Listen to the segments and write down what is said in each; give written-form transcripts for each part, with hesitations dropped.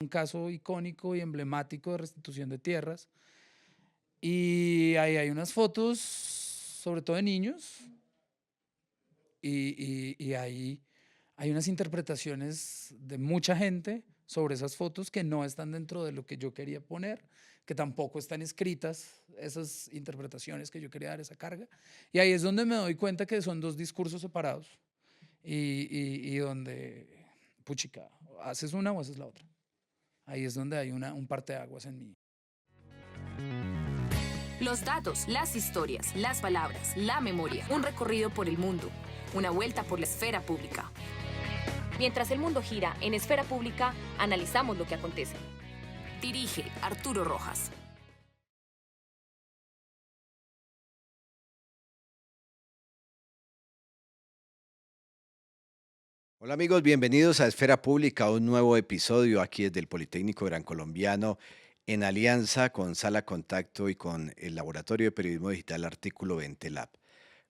un caso icónico y emblemático de restitución de tierras. Y ahí hay unas fotos, sobre todo de niños, y ahí hay unas interpretaciones de mucha gente sobre esas fotos que no están dentro de lo que yo quería poner, que tampoco están escritas esas interpretaciones que yo quería dar esa carga. Y ahí es donde me doy cuenta que son dos discursos separados y donde, puchica, haces una o haces la otra. Ahí es donde hay un parteaguas en mí. Los datos, las historias, las palabras, la memoria. Un recorrido por el mundo. Una vuelta por la esfera pública. Mientras el mundo gira en esfera pública, analizamos lo que acontece. Dirige Arturo Rojas. Hola amigos, bienvenidos a Esfera Pública, un nuevo episodio aquí desde el Politécnico Gran Colombiano en alianza con Sala Contacto y con el Laboratorio de Periodismo Digital Artículo 20 Lab.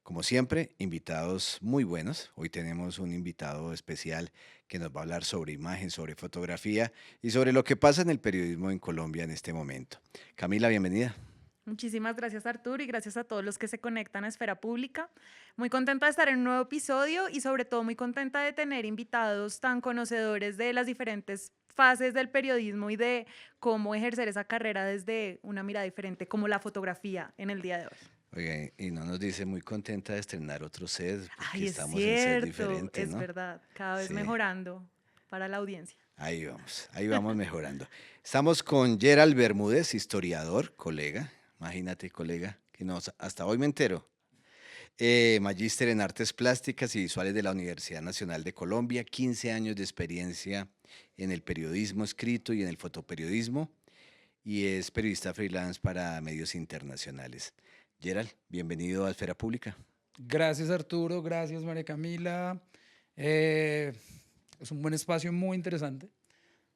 Como siempre, invitados muy buenos. Hoy tenemos un invitado especial que nos va a hablar sobre imagen, sobre fotografía y sobre lo que pasa en el periodismo en Colombia en este momento. Camila, bienvenida. Muchísimas gracias, Arturo, y gracias a todos los que se conectan a Esfera Pública. Muy contenta de estar en un nuevo episodio y sobre todo muy contenta de tener invitados tan conocedores de las diferentes fases del periodismo y de cómo ejercer esa carrera desde una mirada diferente, como la fotografía en el día de hoy. Oiga, y no nos dice muy contenta de estrenar otro set porque Ay, es estamos en set cierto, diferentes, es ¿no? verdad, cada vez Sí. mejorando para la audiencia. Ahí vamos mejorando. Estamos con Gerald Bermúdez, historiador, colega. Imagínate, colega, que no, hasta hoy me entero. Magíster en Artes Plásticas y Visuales de la Universidad Nacional de Colombia, 15 años de experiencia en el periodismo escrito y en el fotoperiodismo, y es periodista freelance para medios internacionales. Gerald, bienvenido a Esfera Pública. Gracias Arturo, gracias María Camila. Eh, es un buen espacio muy interesante,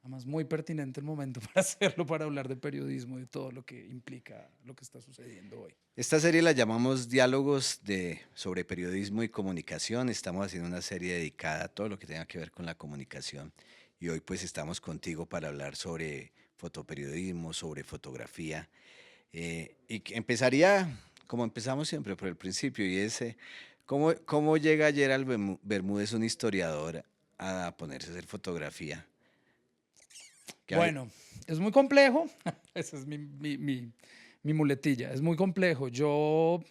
además muy pertinente el momento para hacerlo, para hablar de periodismo y de todo lo que implica lo que está sucediendo hoy. Esta serie la llamamos Diálogos sobre periodismo y comunicación. Estamos haciendo una serie dedicada a todo lo que tenga que ver con la comunicación. Y hoy pues estamos contigo para hablar sobre fotoperiodismo, sobre fotografía. Empezaría, como empezamos siempre, por el principio, y es cómo llega Gerald Bermúdez, un historiador, a ponerse a hacer fotografía. ¿Qué hay? Bueno, es muy complejo, esa es mi muletilla, es muy complejo. Yo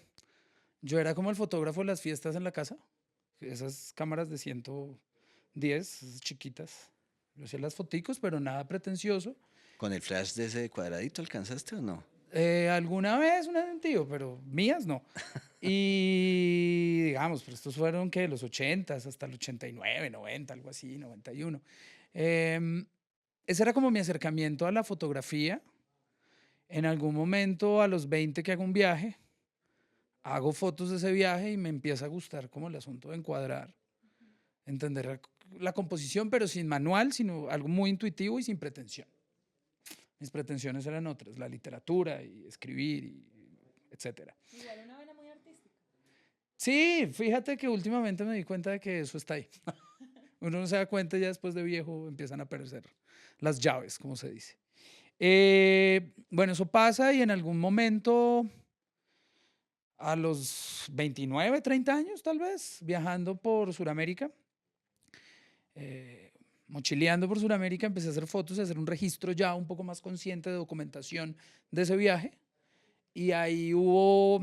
era como el fotógrafo de las fiestas en la casa, esas cámaras de 110, esas chiquitas. Yo hacía las foticos, pero nada pretencioso. ¿Con el flash de ese cuadradito alcanzaste o no? Alguna vez una de un tío, pero mías no. Y digamos, pero estos fueron que los 80s hasta el 89, 90, algo así, 91. Em, Ese era como mi acercamiento a la fotografía. En algún momento, a los 20 que hago un viaje, hago fotos de ese viaje y me empieza a gustar como el asunto de encuadrar, entender la composición, pero sin manual, sino algo muy intuitivo y sin pretensión. Mis pretensiones eran otras, la literatura y escribir, etcétera. Igual una vena muy artística. Sí, fíjate que últimamente me di cuenta de que eso está ahí. Uno no se da cuenta, ya después de viejo empiezan a aparecer las llaves, como se dice. Bueno, eso pasa y en algún momento, a los 29, 30 años tal vez, viajando por Sudamérica, eh, mochileando por Sudamérica, empecé a hacer fotos y a hacer un registro ya un poco más consciente de documentación de ese viaje. Y ahí hubo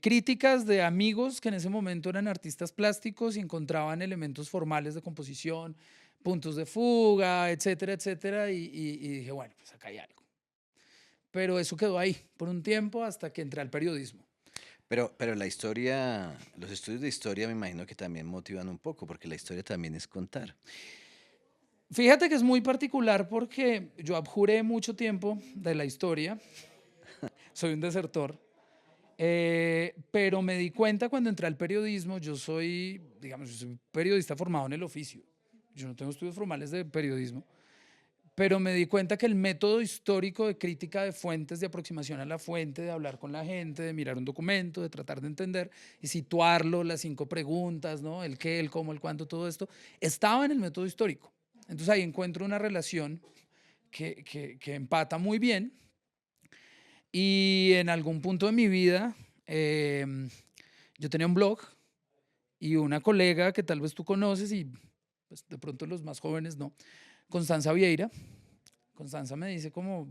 críticas de amigos que en ese momento eran artistas plásticos y encontraban elementos formales de composición, puntos de fuga, etcétera, etcétera. Y dije, bueno, pues acá hay algo. Pero eso quedó ahí por un tiempo hasta que entré al periodismo. Pero la historia, los estudios de historia me imagino que también motivan un poco, porque la historia también es contar. Fíjate que es muy particular porque yo abjuré mucho tiempo de la historia, soy un desertor, pero me di cuenta cuando entré al periodismo, digamos, yo soy periodista formado en el oficio, yo no tengo estudios formales de periodismo, pero me di cuenta que el método histórico de crítica de fuentes, de aproximación a la fuente, de hablar con la gente, de mirar un documento, de tratar de entender y situarlo, las 5 preguntas, ¿no? El qué, el cómo, el cuándo, todo esto, estaba en el método histórico. Entonces ahí encuentro una relación que empata muy bien y en algún punto de mi vida yo tenía un blog y una colega que tal vez tú conoces y pues, de pronto los más jóvenes no, Constanza Vieira. Constanza me dice como,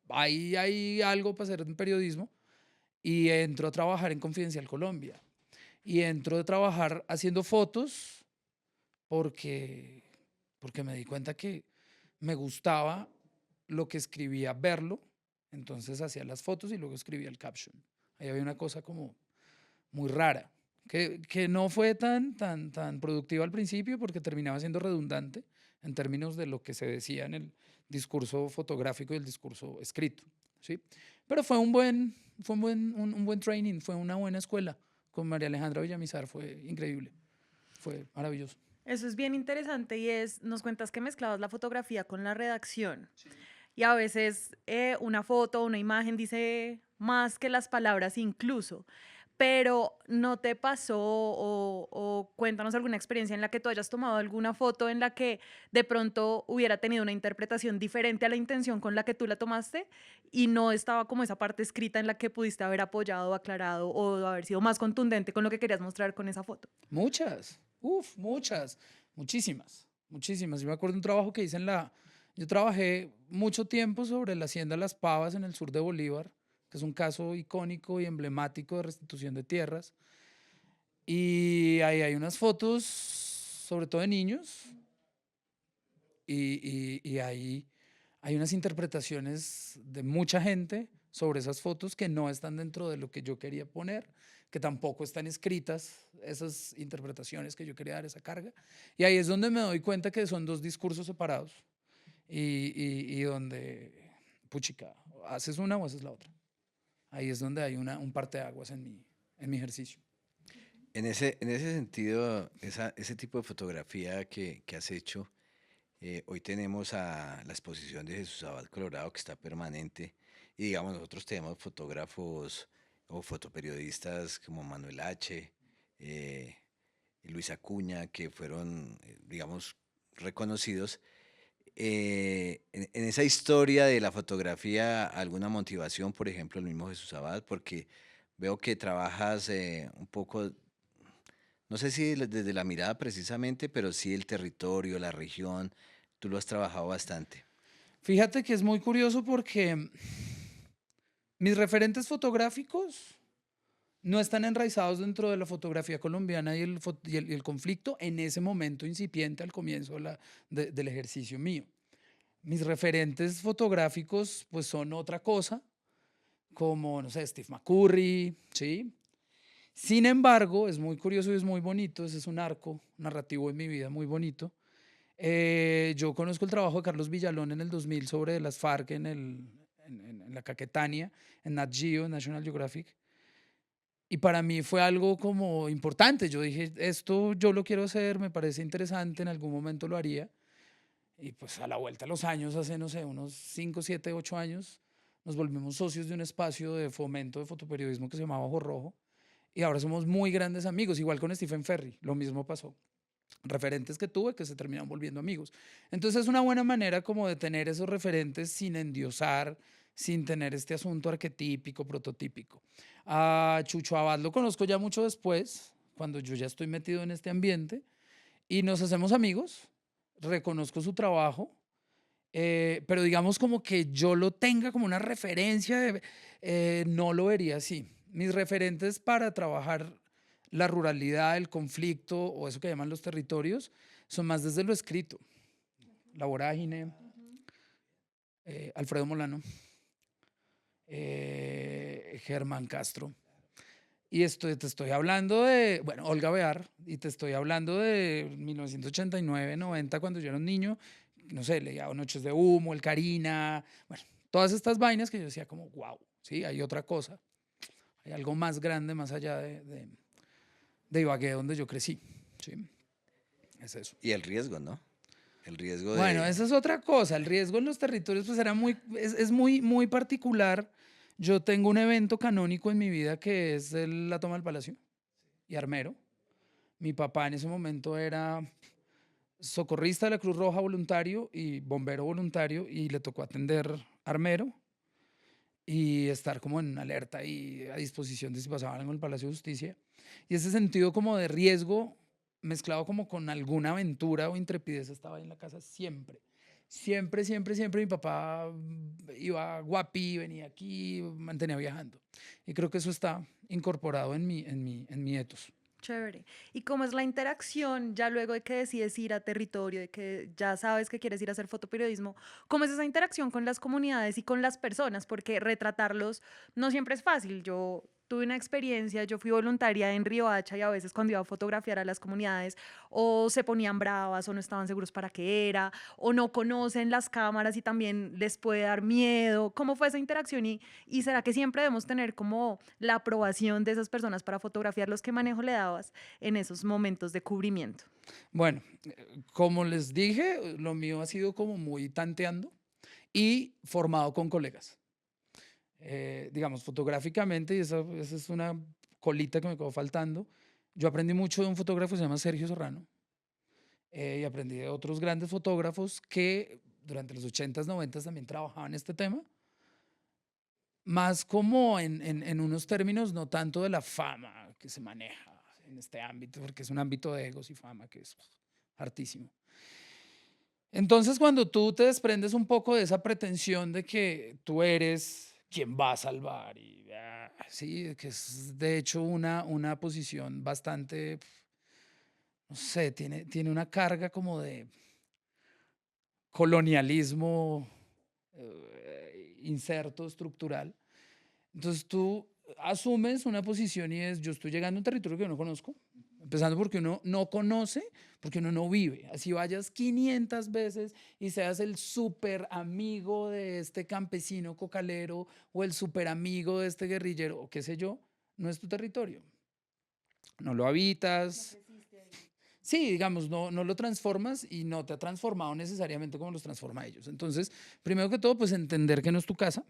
ahí hay algo para hacer en periodismo y entró a trabajar en Confidencial Colombia y entró a trabajar haciendo fotos porque, porque me di cuenta que me gustaba lo que escribía verlo, entonces hacía las fotos y luego escribía el caption. Ahí había una cosa como muy rara, que no fue tan productiva al principio porque terminaba siendo redundante en términos de lo que se decía en el discurso fotográfico y el discurso escrito, ¿sí? Pero un buen training, fue una buena escuela con María Alejandra Villamizar, fue increíble, fue maravilloso. Eso es bien interesante y nos cuentas que mezclabas la fotografía con la redacción. Y a veces una foto o una imagen dice más que las palabras incluso. Pero ¿no te pasó o cuéntanos alguna experiencia en la que tú hayas tomado alguna foto en la que de pronto hubiera tenido una interpretación diferente a la intención con la que tú la tomaste y no estaba como esa parte escrita en la que pudiste haber apoyado, aclarado o haber sido más contundente con lo que querías mostrar con esa foto? Muchas, muchísimas. Yo me acuerdo de un trabajo que hice yo trabajé mucho tiempo sobre la hacienda Las Pavas en el sur de Bolívar, que es un caso icónico y emblemático de restitución de tierras. Y ahí hay unas fotos, sobre todo de niños, y ahí hay unas interpretaciones de mucha gente sobre esas fotos que no están dentro de lo que yo quería poner, que tampoco están escritas esas interpretaciones que yo quería dar esa carga. Y ahí es donde me doy cuenta que son dos discursos separados y donde, puchica, haces una o haces la otra. Ahí es donde hay un parteaguas en mi ejercicio. En ese sentido, ese tipo de fotografía que has hecho, hoy tenemos a la exposición de Jesús Abad Colorado que está permanente y digamos nosotros tenemos fotógrafos o fotoperiodistas como Manuel H., eh, Luis Acuña, que fueron, digamos, reconocidos. En esa historia de la fotografía, ¿alguna motivación, por ejemplo, el mismo Jesús Abad? Porque veo que trabajas un poco, no sé si desde la mirada precisamente, pero sí el territorio, la región, tú lo has trabajado bastante. Fíjate que es muy curioso porque mis referentes fotográficos no están enraizados dentro de la fotografía colombiana y el conflicto en ese momento incipiente al comienzo del ejercicio mío. Mis referentes fotográficos pues son otra cosa, como, no sé, Steve McCurry, ¿sí? Sin embargo, es muy curioso y es muy bonito, ese es un arco narrativo en mi vida muy bonito. Yo conozco el trabajo de Carlos Villalón en el 2000 sobre las FARC en la Caquetania, en Nat Geo, en National Geographic. Y para mí fue algo como importante. Yo dije, esto yo lo quiero hacer, me parece interesante, en algún momento lo haría. Y pues a la vuelta de los años, hace, no sé, unos 5, 7, 8 años, nos volvimos socios de un espacio de fomento de fotoperiodismo que se llamaba Ojo Rojo. Y ahora somos muy grandes amigos, igual con Stephen Ferry, lo mismo pasó. Referentes que tuve que se terminaron volviendo amigos. Entonces es una buena manera como de tener esos referentes sin endiosar, sin tener este asunto arquetípico, prototípico. A Chucho Abad lo conozco ya mucho después, cuando yo ya estoy metido en este ambiente, y nos hacemos amigos, reconozco su trabajo, pero digamos como que yo lo tenga como una referencia, no lo vería así. Mis referentes para trabajar la ruralidad, el conflicto o eso que llaman los territorios son más desde lo escrito. La Vorágine, Alfredo Molano, Germán Castro. Y esto te estoy hablando de, bueno, Olga Bear, y te estoy hablando de 1989, 90, cuando yo era un niño, no sé, leía Noches de Humo, El Carina, bueno, todas estas vainas que yo decía como, wow, sí, hay otra cosa, hay algo más grande más allá de Ibagué, donde yo crecí, sí, es eso. Y el riesgo, ¿no? El riesgo Bueno, de... esa es otra cosa, el riesgo en los territorios pues era es muy particular. Yo tengo un evento canónico en mi vida que es la toma del Palacio y Armero. Mi papá en ese momento era socorrista de la Cruz Roja voluntario y bombero voluntario, y le tocó atender armero y estar como en alerta y a disposición de si pasaba algo en el Palacio de Justicia. Y ese sentido como de riesgo mezclado como con alguna aventura o intrepidez estaba ahí en la casa siempre. Siempre, siempre, siempre mi papá iba a Guapi, venía aquí, mantenía viajando. Y creo que eso está incorporado en mi ethos. Chévere. ¿Y cómo es la interacción ya luego de que decides ir a territorio, de que ya sabes que quieres ir a hacer fotoperiodismo? ¿Cómo es esa interacción con las comunidades y con las personas? Porque retratarlos no siempre es fácil. Yo tuve una experiencia, yo fui voluntaria en Riohacha y a veces cuando iba a fotografiar a las comunidades o se ponían bravas o no estaban seguros para qué era o no conocen las cámaras y también les puede dar miedo. ¿Cómo fue esa interacción y será que siempre debemos tener como la aprobación de esas personas para fotografiarlos? ¿Qué manejo le dabas en esos momentos de cubrimiento? Bueno, como les dije, lo mío ha sido como muy tanteando y formado con colegas. Digamos, fotográficamente, y esa es una colita que me quedó faltando. Yo aprendí mucho de un fotógrafo que se llama Sergio Serrano, y aprendí de otros grandes fotógrafos que durante los 80s, 90s también trabajaban este tema, más como en unos términos no tanto de la fama que se maneja en este ámbito, porque es un ámbito de egos y fama que es hartísimo. Entonces, cuando tú te desprendes un poco de esa pretensión de que tú eres quien va a salvar, y sí, que es de hecho una posición bastante, no sé, tiene una carga como de colonialismo inserto estructural. Entonces tú asumes una posición y es, yo estoy llegando a un territorio que yo no conozco, empezando porque uno no conoce, porque uno no vive. Así vayas 500 veces y seas el súper amigo de este campesino cocalero o el súper amigo de este guerrillero o qué sé yo, no es tu territorio. No lo habitas. Sí, digamos, no lo transformas y no te ha transformado necesariamente como los transforma a ellos. Entonces, primero que todo, pues entender que no es tu casa.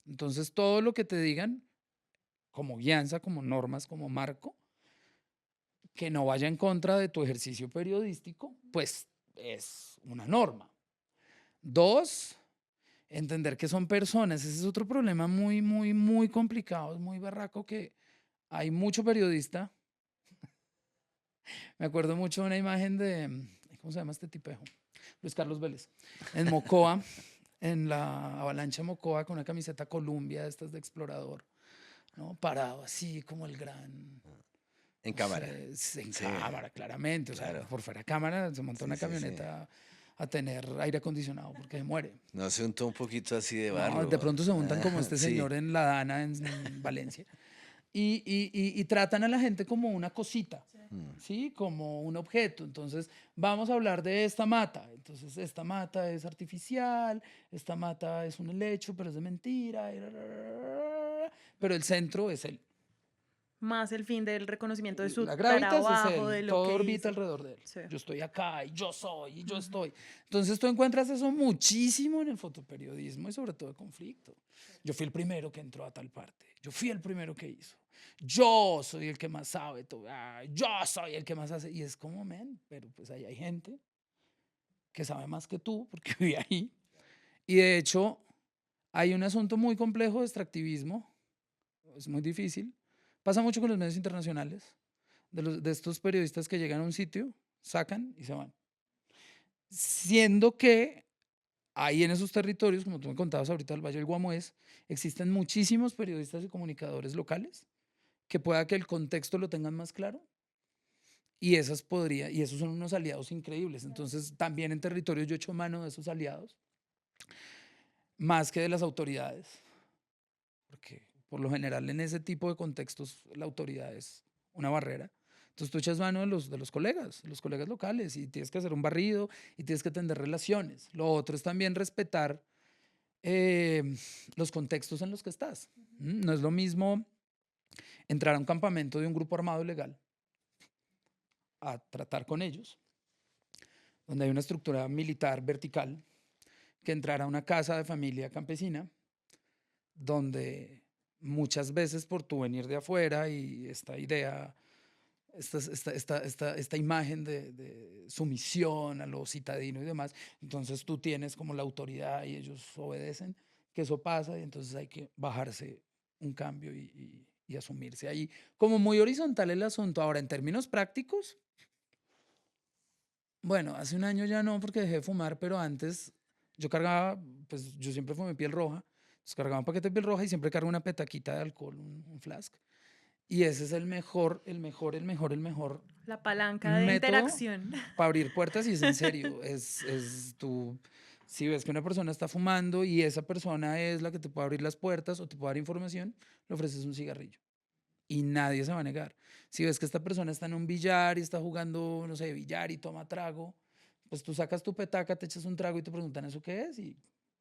Entonces, todo lo que te digan como guianza, como normas, como marco, que no vaya en contra de tu ejercicio periodístico, pues es una norma. Dos, entender que son personas. Ese es otro problema muy, muy, muy complicado, es muy barraco que hay mucho periodista. Me acuerdo mucho de una imagen de, ¿cómo se llama este tipejo? Luis Carlos Vélez, en Mocoa, en la avalancha Mocoa, con una camiseta Columbia, de estas de explorador, ¿no? Parado así como el gran... En no cámara. sé, en Sí, cámara, claramente. O sea, claro. por fuera de cámara se montó Sí, una sí, sí. camioneta a tener aire acondicionado porque se muere. No se untó un poquito así de No, de barro. pronto se montan como este Sí. señor en La Dana, en Valencia, y tratan a la gente como una cosita, ¿sí? Como un objeto. Entonces, vamos a hablar de esta mata. Entonces, esta mata es artificial, esta mata es un helecho, pero es de mentira. Pero el centro es él. Más el fin del reconocimiento de su La gravitas es trabajo, él, de lo todo que orbita hizo. alrededor de él. Sí. Yo estoy acá y yo soy y yo estoy. Entonces tú encuentras eso muchísimo en el fotoperiodismo y sobre todo de conflicto. Yo fui el primero que entró a tal parte. Yo fui el primero que hizo. Yo soy el que más sabe todo. Yo soy el que más hace. Y es como, men, pero pues ahí hay gente que sabe más que tú porque vive ahí. Y de hecho hay un asunto muy complejo de extractivismo. Es muy difícil. Pasa mucho con los medios internacionales de estos periodistas que llegan a un sitio, sacan y se van. Siendo que ahí en esos territorios, como tú me contabas ahorita del Valle del Guamués, existen muchísimos periodistas y comunicadores locales que pueda que el contexto lo tengan más claro y y esos son unos aliados increíbles. Entonces, también en territorios yo echo mano de esos aliados, más que de las autoridades, porque por lo general en ese tipo de contextos la autoridad es una barrera. Entonces tú echas mano de los colegas locales, y tienes que hacer un barrido y tienes que tender relaciones. Lo otro es también respetar eh, los contextos en los que estás. No es lo mismo entrar a un campamento de un grupo armado ilegal a tratar con ellos, donde hay una estructura militar vertical, que entrar a una casa de familia campesina, donde muchas veces por tu venir de afuera y esta idea esta imagen de sumisión a lo citadino y demás. Entonces tú tienes como la autoridad y ellos obedecen, que eso pasa y entonces hay que bajarse un cambio y asumirse ahí como muy horizontal el asunto. Ahora, en términos prácticos, bueno, hace un año ya no porque dejé de fumar, pero antes yo cargaba, pues yo siempre fumé piel roja, entonces cargaba un paquete de piel roja y siempre cargo una petaquita de alcohol, un flask. Y ese es el mejor La palanca de método interacción. para abrir puertas y es en serio. Tú, si ves que una persona está fumando y esa persona es la que te puede abrir las puertas o te puede dar información, le ofreces un cigarrillo y nadie se va a negar. Si ves que esta persona está en un billar y está jugando, no sé, billar y toma trago, pues tú sacas tu petaca, te echas un trago y te preguntan eso qué es y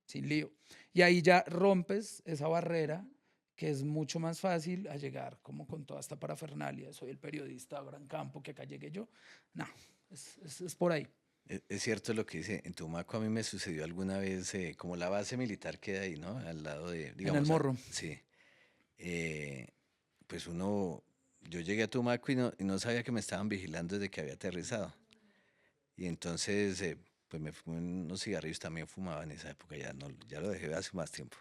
sin lío. Y ahí ya rompes esa barrera que es mucho más fácil a llegar como con toda esta parafernalia. Soy el periodista Abraham Campo, que acá llegué yo. No, es por ahí. Es cierto lo que dice. En Tumaco a mí me sucedió alguna vez, como la base militar queda ahí, ¿no? Al lado de, En el digamos, morro. sí. eh, pues yo llegué a Tumaco y no sabía que me estaban vigilando desde que había aterrizado. Y entonces, pues me fumé unos cigarrillos, también fumaba en esa época, ya, no, ya lo dejé hace más tiempo.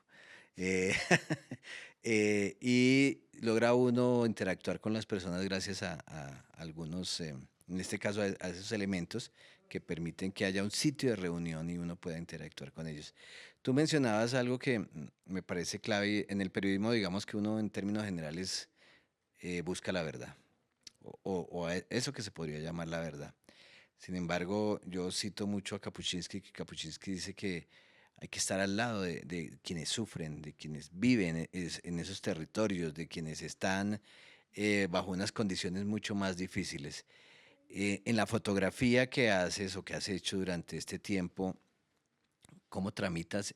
Eh, y logra uno interactuar con las personas gracias a algunos, en este caso a esos elementos que permiten que haya un sitio de reunión y uno pueda interactuar con ellos. Tú mencionabas algo que me parece clave en el periodismo, digamos que uno en términos generales busca la verdad, eso que se podría llamar la verdad. Sin embargo, yo cito mucho a Kapuscinski, que Kapuscinski dice que hay que estar al lado de quienes sufren, de quienes viven en esos territorios, de quienes están bajo unas condiciones mucho más difíciles. En la fotografía que haces o que has hecho durante este tiempo, ¿cómo tramitas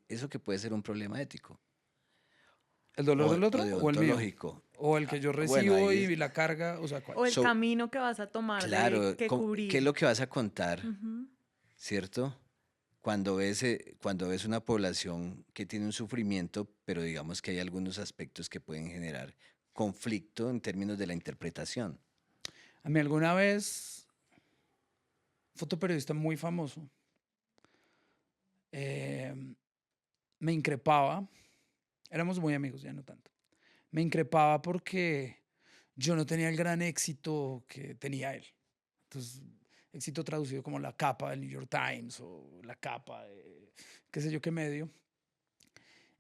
eso que puede ser un problema ético ¿El dolor del o otro o el mío? deontológico? ¿O el que yo Bueno, recibo ahí y la carga? O sea, ¿cuál? O el camino que vas a tomar de claro, que ¿qué es cubrir. lo que vas a contar? Ujú. ¿Cierto? Cuando ves una población que tiene un sufrimiento, pero digamos que hay algunos aspectos que pueden generar conflicto en términos de la interpretación. A mí alguna vez, fotoperiodista muy famoso, eh, me increpaba, éramos muy amigos, ya no tanto, me increpaba porque yo no tenía el gran éxito que tenía él. Entonces, éxito traducido como la capa del New York Times o la capa de qué sé yo qué medio.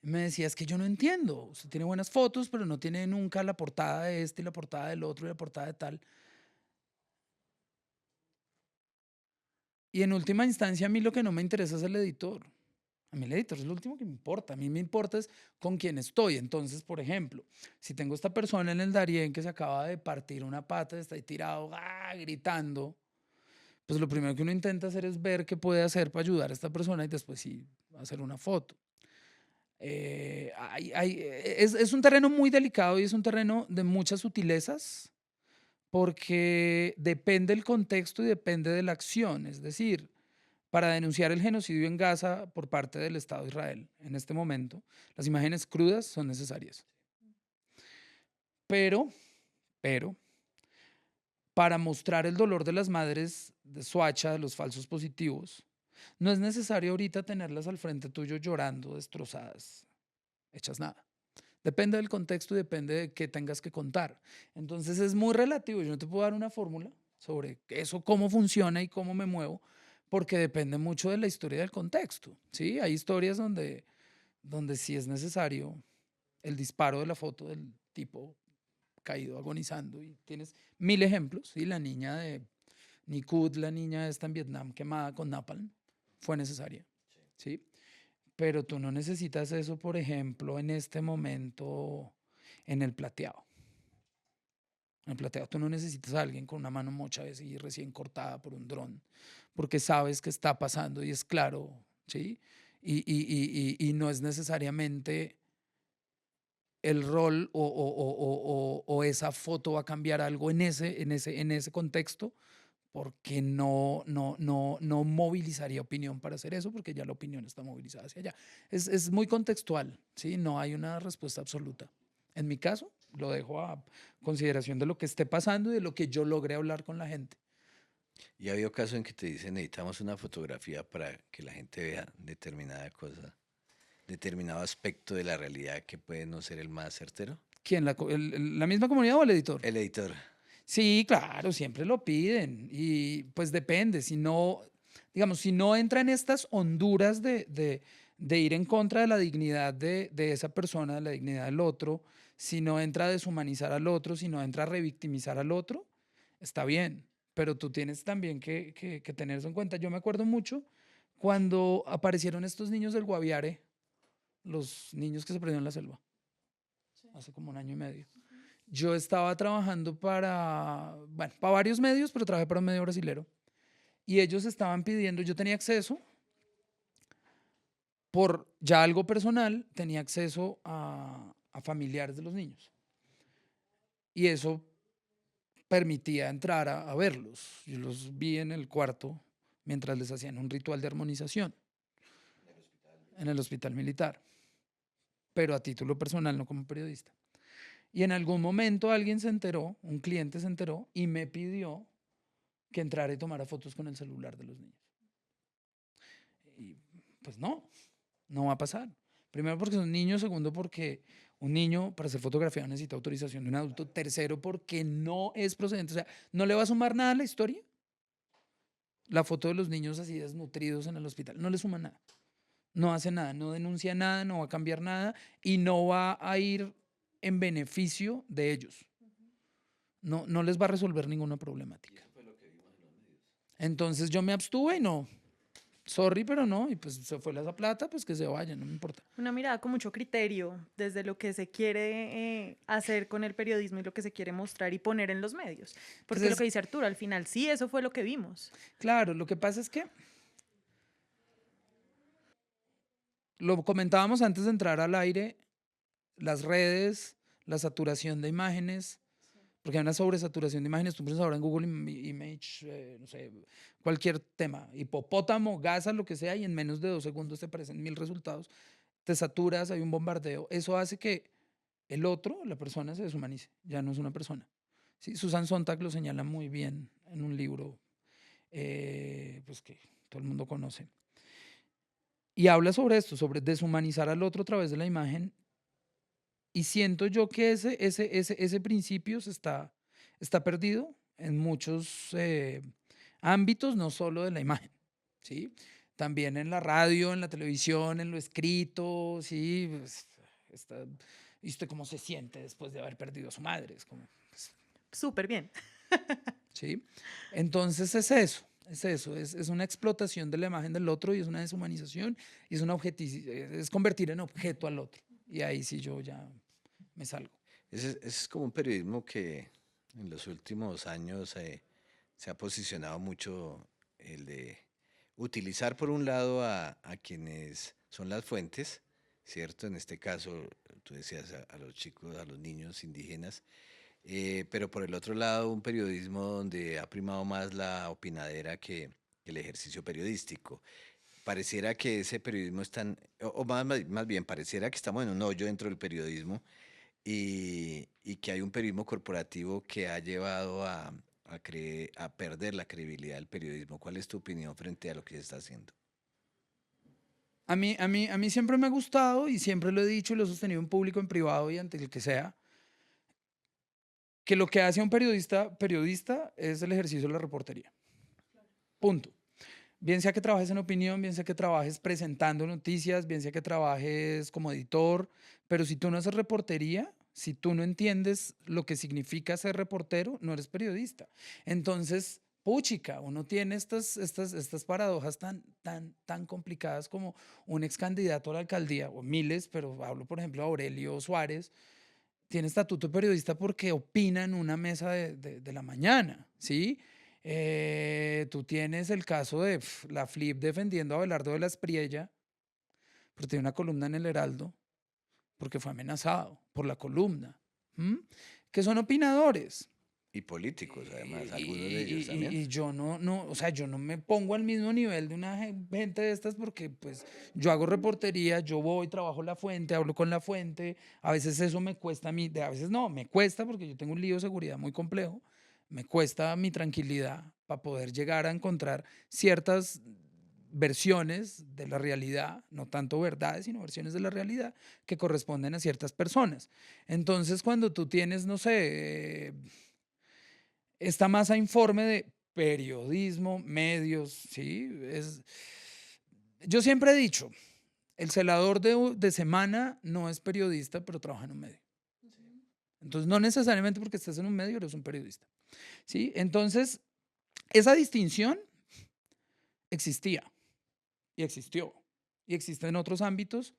Me decía, es que yo no entiendo, usted tiene buenas fotos, pero no tiene nunca la portada de este y la portada del otro y la portada de tal. Y en última instancia, a mí lo que no me interesa es el editor. A mí el editor es lo último que me importa. A mí me importa es con quién estoy. Entonces, por ejemplo, si tengo esta persona en el Darién que se acaba de partir una pata, está ahí tirado, gritando, pues lo primero que uno intenta hacer es ver qué puede hacer para ayudar a esta persona y después sí hacer una foto. Es un terreno muy delicado y es un terreno de muchas sutilezas porque depende del contexto y depende de la acción. Es decir, para denunciar el genocidio en Gaza por parte del Estado de Israel en este momento, las imágenes crudas son necesarias. Pero, pero, para mostrar el dolor de las madres de Soacha, de los falsos positivos, no es necesario ahorita tenerlas al frente tuyo llorando, destrozadas, hechas nada. Depende del contexto y depende de qué tengas que contar. Entonces es muy relativo. Yo no te puedo dar una fórmula sobre eso, cómo funciona y cómo me muevo, porque depende mucho de la historia y del contexto. ¿Sí? Hay historias donde sí es necesario el disparo de la foto del tipo caído agonizando y tienes mil ejemplos. ¿Sí? La niña de Nikud, la niña esta en Vietnam quemada con napalm, fue necesaria. ¿Sí? Pero tú no necesitas eso, por ejemplo, en este momento en el plateado. En el plateado tú no necesitas a alguien con una mano mocha así recién cortada por un dron, porque sabes que está pasando y es claro, ¿sí? Y no es necesariamente el rol o esa foto va a cambiar algo en ese contexto, porque no movilizaría opinión para hacer eso, porque ya la opinión está movilizada hacia allá. Es muy contextual, ¿sí? No hay una respuesta absoluta. En mi caso, lo dejo a consideración de lo que esté pasando y de lo que yo logré hablar con la gente. Y ha habido casos en que te dicen, necesitamos una fotografía para que la gente vea determinada cosa, determinado aspecto de la realidad que puede no ser el más certero. ¿Quién? ¿La misma comunidad o el editor? El editor. Sí, claro, siempre lo piden y pues depende, si no, digamos, si no entra en estas honduras de ir en contra de la dignidad de esa persona, de la dignidad del otro, si no entra a deshumanizar al otro, si no entra a revictimizar al otro, está bien, pero tú tienes también que tener eso en cuenta. Yo me acuerdo mucho cuando aparecieron estos niños del Guaviare, los niños que se perdieron en la selva, hace como un año y medio. Yo estaba trabajando bueno, para varios medios, pero trabajé para un medio brasilero. Y ellos estaban pidiendo, yo tenía acceso, por ya algo personal, tenía acceso a familiares de los niños. Y eso permitía entrar a verlos. Yo los vi en el cuarto mientras les hacían un ritual de armonización en el hospital militar, pero a título personal, no como periodista. Y en algún momento alguien se enteró, un cliente se enteró y me pidió que entrara y tomara fotos con el celular de los niños. Y pues no va a pasar. Primero porque son niños, segundo porque un niño para ser fotografiado necesita autorización de un adulto, tercero porque no es procedente, o sea, no le va a sumar nada a la historia. La foto de los niños así desnutridos en el hospital no le suma nada, no hace nada, no denuncia nada, no va a cambiar nada y no va a ir en beneficio de ellos. No les va a resolver ninguna problemática. Entonces yo me abstuve y no, sorry, pero no, y pues se fue la plata, pues que se vaya, no me importa. Una mirada con mucho criterio desde lo que se quiere hacer con el periodismo y lo que se quiere mostrar y poner en los medios. Porque lo que dice Arturo, al final sí, eso fue lo que vimos. Claro, lo que pasa es que lo comentábamos antes de entrar al aire, las redes, la saturación de imágenes, porque hay una sobresaturación de imágenes. Tú pones ahora en Google Image, no sé, cualquier tema, hipopótamo, Gaza, lo que sea, y en menos de 2 segundos te aparecen 1000 resultados. Te saturas, hay un bombardeo. Eso hace que el otro, la persona, se deshumanice. Ya no es una persona. ¿Sí? Susan Sontag lo señala muy bien en un libro pues que todo el mundo conoce. Y habla sobre esto, sobre deshumanizar al otro a través de la imagen. Y siento yo que ese principio está perdido en muchos ámbitos, no solo de la imagen, ¿sí? También en la radio, en la televisión, en lo escrito, ¿sí? Pues, ¿y usted cómo se siente después de haber perdido a su madre? Es como, pues, súper bien. ¿sí? Entonces es una explotación de la imagen del otro y es una deshumanización y es convertir en objeto al otro. Y ahí sí yo ya me salgo. Ese es como un periodismo que en los últimos años se ha posicionado mucho el de utilizar por un lado a quienes son las fuentes, ¿cierto? En este caso, tú decías a los chicos, a los niños indígenas, pero por el otro lado un periodismo donde ha primado más la opinadera que el ejercicio periodístico. Pareciera que ese periodismo es tan, o más bien, pareciera que estamos en un hoyo dentro del periodismo y que hay un periodismo corporativo que ha llevado a perder la credibilidad del periodismo. ¿Cuál es tu opinión frente a lo que se está haciendo? A mí siempre me ha gustado y siempre lo he dicho y lo he sostenido en público, en privado y ante el que sea, que lo que hace un periodista es el ejercicio de la reportería. Punto. Bien sea que trabajes en opinión, bien sea que trabajes presentando noticias, bien sea que trabajes como editor, pero si tú no haces reportería, si tú no entiendes lo que significa ser reportero, no eres periodista. Entonces, puchica, uno tiene estas paradojas tan complicadas como un ex candidato a la alcaldía, o miles, pero hablo por ejemplo de Aurelio Suárez, tiene estatuto de periodista porque opina en una mesa de la mañana, ¿sí? Tú tienes el caso de la Flip defendiendo a Abelardo de la Espriella, pero tiene una columna en el Heraldo porque fue amenazado por la columna, ¿m? Que son opinadores. Y políticos, además, Y, algunos de ellos y- también. y yo o sea, yo no me pongo al mismo nivel de una gente de estas porque pues yo hago reportería, yo voy, trabajo la fuente, hablo con la fuente, a veces eso me cuesta a mí, a veces no, me cuesta porque yo tengo un lío de seguridad muy complejo, me cuesta mi tranquilidad para poder llegar a encontrar ciertas versiones de la realidad, no tanto verdades, sino versiones de la realidad que corresponden a ciertas personas. Entonces, cuando tú tienes, no sé, esta masa informe de periodismo, medios, ¿sí? Yo siempre he dicho, el celador de semana no es periodista, pero trabaja en un medio. Entonces, no necesariamente porque estés en un medio eres un periodista, ¿sí? Entonces, esa distinción existía y existió y existe en otros ámbitos,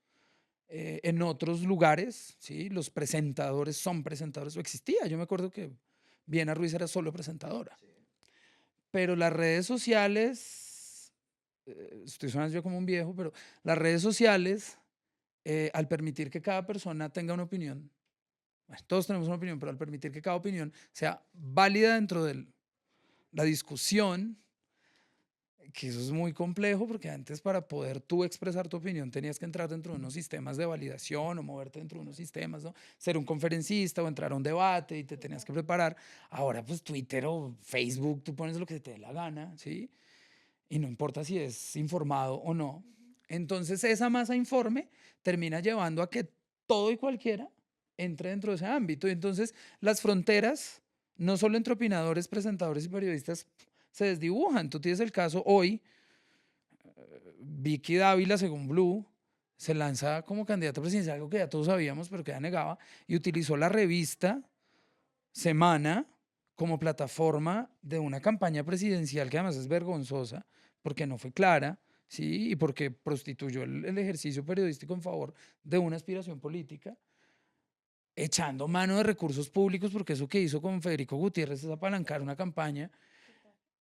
en otros lugares, ¿sí? Los presentadores son presentadores, o existía. Yo me acuerdo que Viena Ruiz era solo presentadora. Pero las redes sociales, estoy sonando yo como un viejo, pero las redes sociales, al permitir que cada persona tenga una opinión, bueno, todos tenemos una opinión, pero al permitir que cada opinión sea válida dentro de la discusión, que eso es muy complejo, porque antes para poder tú expresar tu opinión tenías que entrar dentro de unos sistemas de validación o moverte dentro de unos sistemas, ¿no? Ser un conferencista o entrar a un debate y te tenías que preparar. Ahora pues Twitter o Facebook, tú pones lo que te dé la gana, ¿sí? Y no importa si es informado o no. Entonces esa masa informe termina llevando a que todo y cualquiera entre dentro de ese ámbito. Y entonces las fronteras, no solo entre opinadores, presentadores y periodistas, se desdibujan. Tú tienes el caso hoy, Vicky Dávila, según Blue, se lanza como candidata presidencial, algo que ya todos sabíamos, pero que ya negaba, y utilizó la revista Semana como plataforma de una campaña presidencial que además es vergonzosa, porque no fue clara, ¿sí? Y porque prostituyó el ejercicio periodístico en favor de una aspiración política, echando mano de recursos públicos, porque eso que hizo con Federico Gutiérrez es apalancar una campaña.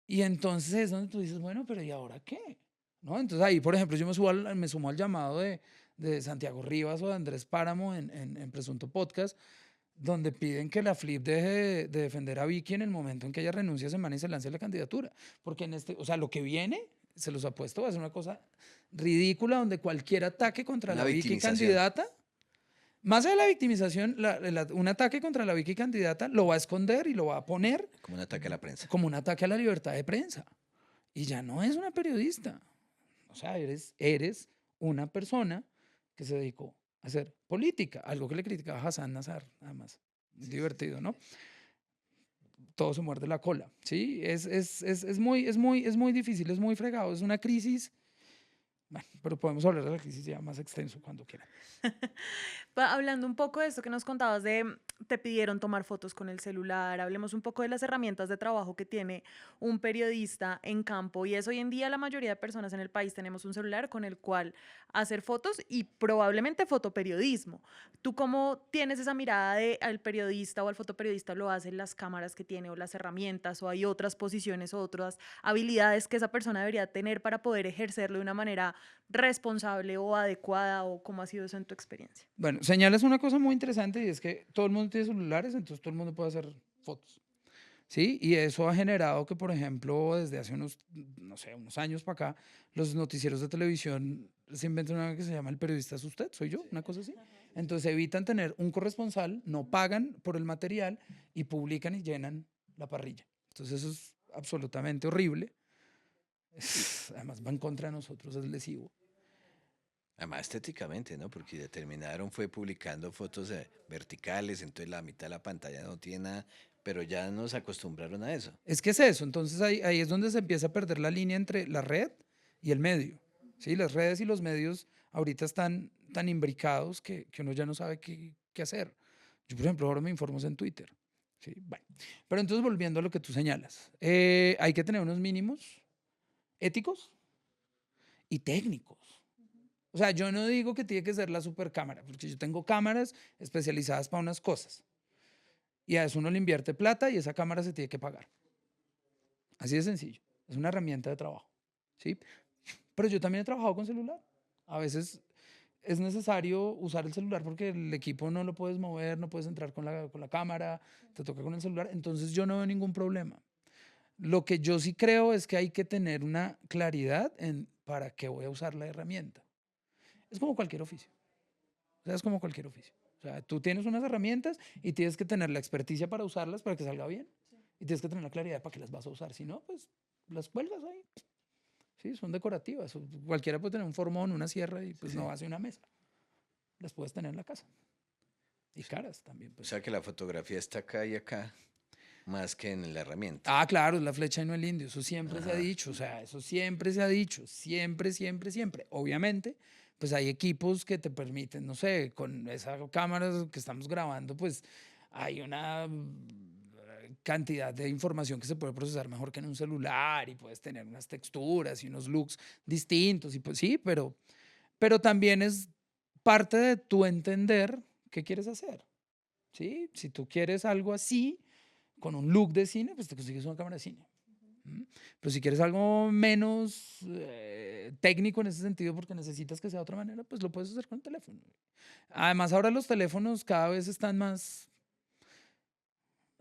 Y entonces es donde tú dices, bueno, pero ¿y ahora qué? ¿No? Entonces ahí, por ejemplo, yo me sumo al llamado de Santiago Rivas o de Andrés Páramo en Presunto Podcast, donde piden que la Flip deje de defender a Vicky en el momento en que ella renuncia a Semana y se lance a la candidatura. Porque o sea, lo que viene, se los apuesto, va a ser una cosa ridícula donde cualquier ataque contra Una la Vicky victimización, candidata, más allá de la victimización, un ataque contra la Vicky candidata lo va a esconder y lo va a poner como un ataque a la prensa. como un ataque a la libertad de prensa. Y ya no es una periodista. O sea, eres una persona que se dedicó a hacer política, algo que le criticaba a Hassan Nazar, además. Divertido, ¿no? Todo se muerde la cola, ¿sí? Es muy difícil, es muy fregado, es una crisis. Bueno, pero podemos hablar de la crisis ya más extenso cuando quieran. Hablando un poco de esto que nos contabas de te pidieron tomar fotos con el celular, hablemos un poco de las herramientas de trabajo que tiene un periodista en campo y es hoy en día la mayoría de personas en el país tenemos un celular con el cual hacer fotos y probablemente fotoperiodismo. ¿Tú cómo tienes esa mirada de al periodista o al fotoperiodista lo hacen las cámaras que tiene o las herramientas o hay otras posiciones o otras habilidades que esa persona debería tener para poder ejercerlo de una manera responsable o adecuada o cómo ha sido eso en tu experiencia? Bueno, señalas una cosa muy interesante y es que todo el mundo tiene celulares, entonces todo el mundo puede hacer fotos. ¿Sí? Y eso ha generado que, por ejemplo, desde hace unos, no sé, unos años para acá, los noticieros de televisión se inventan una que se llama El periodista es usted, soy yo, una cosa así. Entonces evitan tener un corresponsal, no pagan por el material y publican y llenan la parrilla. Entonces eso es absolutamente horrible. Además va en contra de nosotros, es lesivo. Además, estéticamente, ¿no? Porque determinaron fue publicando fotos verticales, entonces la mitad de la pantalla no tiene nada, pero ya nos acostumbraron a eso. Es que es eso, entonces ahí es donde se empieza a perder la línea entre la red y el medio. ¿Sí? Las redes y los medios ahorita están tan imbricados que uno ya no sabe qué hacer. Yo, por ejemplo, ahora me informo en Twitter. ¿Sí? Bueno, pero entonces volviendo a lo que tú señalas, hay que tener unos mínimos éticos y técnicos. O sea, yo no digo que tiene que ser la super cámara, porque yo tengo cámaras especializadas para unas cosas. Y a eso uno le invierte plata y esa cámara se tiene que pagar. Así de sencillo. Es una herramienta de trabajo. ¿Sí? Pero yo también he trabajado con celular. A veces es necesario usar el celular porque el equipo no lo puedes mover, no puedes entrar con la cámara, te toca con el celular, entonces yo no veo ningún problema. Lo que yo sí creo es que hay que tener una claridad en para qué voy a usar la herramienta. Es como cualquier oficio, o sea, es como cualquier oficio. O sea, tú tienes unas herramientas y tienes que tener la experticia para usarlas para que salga bien. Y tienes que tener la claridad para qué las vas a usar. Si no, pues las cuelgas ahí. Sí, son decorativas. Cualquiera puede tener un formón, una sierra y pues Sí, no sí. hace una mesa. Las puedes tener en la casa. Y caras también, O pues. sea que la fotografía está acá y acá, más que en la herramienta. Ah, claro, es la flecha y no el indio. Eso siempre se ha Ajá. dicho. O sea, eso siempre se ha dicho. Siempre, siempre, siempre. Obviamente, pues hay equipos que te permiten, no sé, con esa cámara que estamos grabando, pues hay una cantidad de información que se puede procesar mejor que en un celular y puedes tener unas texturas y unos looks distintos. Y pues sí, pero también es parte de tu entender qué quieres hacer. ¿Sí? Si tú quieres algo así, con un look de cine, pues te consigues una cámara de cine. ¿M? Pero si quieres algo menos técnico en ese sentido, porque necesitas que sea de otra manera, pues lo puedes hacer con el teléfono. Además, ahora los teléfonos cada vez están más,